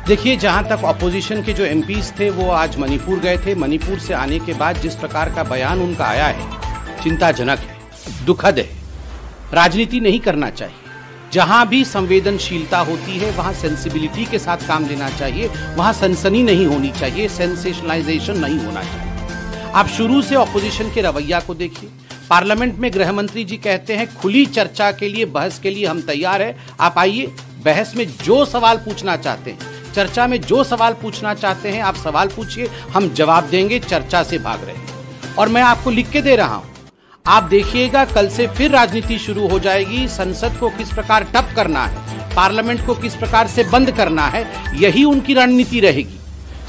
देखिए, जहां तक ऑपोजिशन के जो एमपीज थे वो आज मणिपुर गए थे। मणिपुर से आने के बाद जिस प्रकार का बयान उनका आया है, चिंताजनक है, दुखद है। राजनीति नहीं करना चाहिए। जहां भी संवेदनशीलता होती है वहां सेंसिबिलिटी के साथ काम लेना चाहिए, वहां सनसनी नहीं होनी चाहिए, सेंसेशनलाइजेशन नहीं होना चाहिए। आप शुरू से ऑपोजिशन के रवैया को देखिए। पार्लियामेंट में गृह मंत्री जी कहते हैं खुली चर्चा के लिए, बहस के लिए हम तैयार हैं, आप आइए, बहस में जो सवाल पूछना चाहते हैं, चर्चा में जो सवाल पूछना चाहते हैं आप सवाल पूछिए, हम जवाब देंगे, चर्चा से भाग रहे हैं। और मैं आपको लिख के दे रहा हूं, आप देखिएगा कल से फिर राजनीति शुरू हो जाएगी। संसद को किस प्रकार ठप करना है, पार्लियामेंट को किस प्रकार से बंद करना है, यही उनकी रणनीति रहेगी।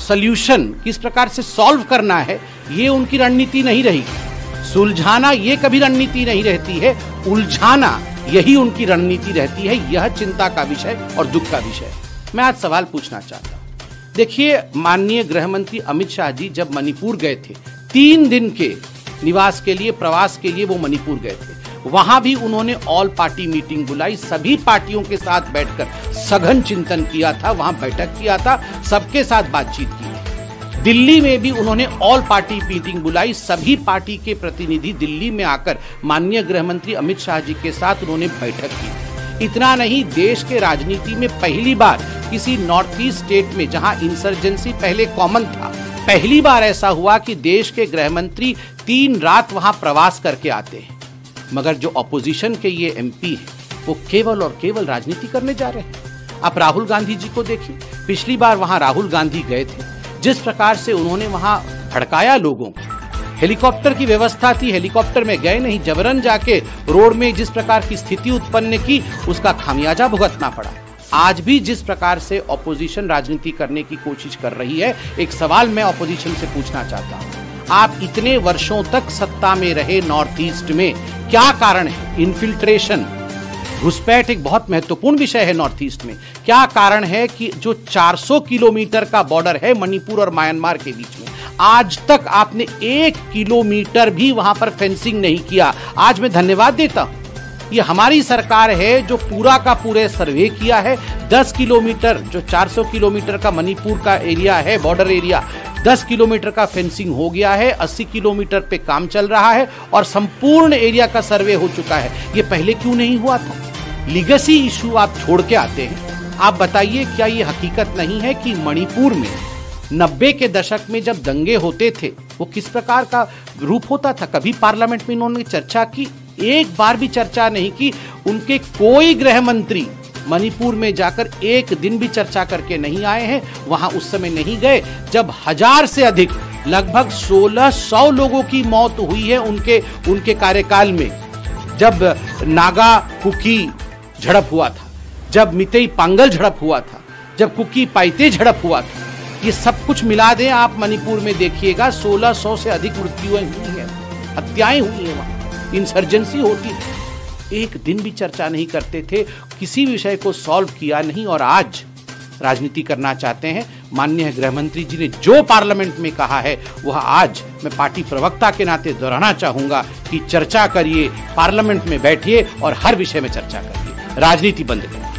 सॉल्यूशन किस प्रकार से सॉल्व करना है, ये उनकी रणनीति नहीं रहेगी। सुलझाना ये कभी रणनीति नहीं रहती है, उलझाना यही उनकी रणनीति रहती है। यह चिंता का विषय और दुख का विषय। मैं आज सवाल पूछना चाहता हूं। देखिए, माननीय गृह मंत्री अमित शाह जी जब मणिपुर गए थे, 3 दिन के निवास के लिए, प्रवास के लिए वो मणिपुर गए थे, वहां भी उन्होंने ऑल पार्टी मीटिंग बुलाई, सभी पार्टियों के साथ बैठकर सघन चिंतन किया था, वहां बैठक किया था, सबके साथ बातचीत की थी। दिल्ली में भी उन्होंने ऑल पार्टी मीटिंग बुलाई, सभी पार्टी के प्रतिनिधि दिल्ली में आकर माननीय गृह मंत्री अमित शाह जी के साथ उन्होंने बैठक की। इतना नहीं, देश के राजनीति में पहली बार किसी नॉर्थ ईस्ट स्टेट में जहां इंसर्जेंसी पहले कॉमन था, पहली बार ऐसा हुआ कि देश के गृह मंत्री 3 रात वहां प्रवास करके आते हैं। मगर जो ऑपोजिशन के ये एमपी हैं, वो केवल और केवल राजनीति करने जा रहे हैं। आप राहुल गांधी जी को देखिए, पिछली बार वहां राहुल गांधी गए थे, जिस प्रकार से उन्होंने वहां भड़काया लोगों को। हेलीकॉप्टर की व्यवस्था थी, हेलीकॉप्टर में गए नहीं, जबरन जाके रोड में जिस प्रकार की स्थिति उत्पन्न की, उसका खामियाजा भुगतना पड़ा। आज भी जिस प्रकार से ऑपोजिशन राजनीति करने की कोशिश कर रही है, एक सवाल मैं ऑपोजिशन से पूछना चाहता हूं। आप इतने वर्षों तक सत्ता में रहे नॉर्थ ईस्ट में, क्या कारण है? इन्फिल्ट्रेशन, घुसपैठ एक बहुत महत्वपूर्ण विषय है नॉर्थ ईस्ट में। क्या कारण है कि जो 400 किलोमीटर का बॉर्डर है मणिपुर और म्यांमार के बीच में, आज तक आपने 1 किलोमीटर भी वहां पर फेंसिंग नहीं किया। आज मैं धन्यवाद देता हूं, ये हमारी सरकार है जो पूरा का पूरे सर्वे किया है। 10 किलोमीटर, जो 400 किलोमीटर का मणिपुर का एरिया है, बॉर्डर एरिया, 10 किलोमीटर का फेंसिंग हो गया है, 80 किलोमीटर पे काम चल रहा है और संपूर्ण एरिया का सर्वे हो चुका है। ये पहले क्यों नहीं हुआ था? लीगेसी इशू आप छोड़ के आते हैं। आप बताइए, क्या ये हकीकत नहीं है कि मणिपुर में 90 के दशक में जब दंगे होते थे, वो किस प्रकार का रूप होता था? कभी पार्लियामेंट में इन्होंने चर्चा की? एक बार भी चर्चा नहीं की। उनके कोई गृह मंत्री मणिपुर में जाकर एक दिन भी चर्चा करके नहीं आए हैं। वहां उस समय नहीं गए जब 1000 से अधिक, लगभग 1600 लोगों की मौत हुई है उनके कार्यकाल में। जब नागा कुकी झड़प हुआ था, जब मितेई पांगल झड़प हुआ था, जब कुकी पाइते झड़प हुआ था, ये सब कुछ मिला दें आप मणिपुर में देखिएगा, 1600 से अधिक मृत्युएं हुई हैं, हत्याएं हुई हैं, वहां इंसर्जेंसी होती थी। एक दिन भी चर्चा नहीं करते थे, किसी विषय को सॉल्व किया नहीं, और आज राजनीति करना चाहते हैं। माननीय गृह मंत्री जी ने जो पार्लियामेंट में कहा है, वह आज मैं पार्टी प्रवक्ता के नाते दोहराना चाहूंगा कि चर्चा करिए, पार्लियामेंट में बैठिए और हर विषय में चर्चा करिए, राजनीति बंद करिए।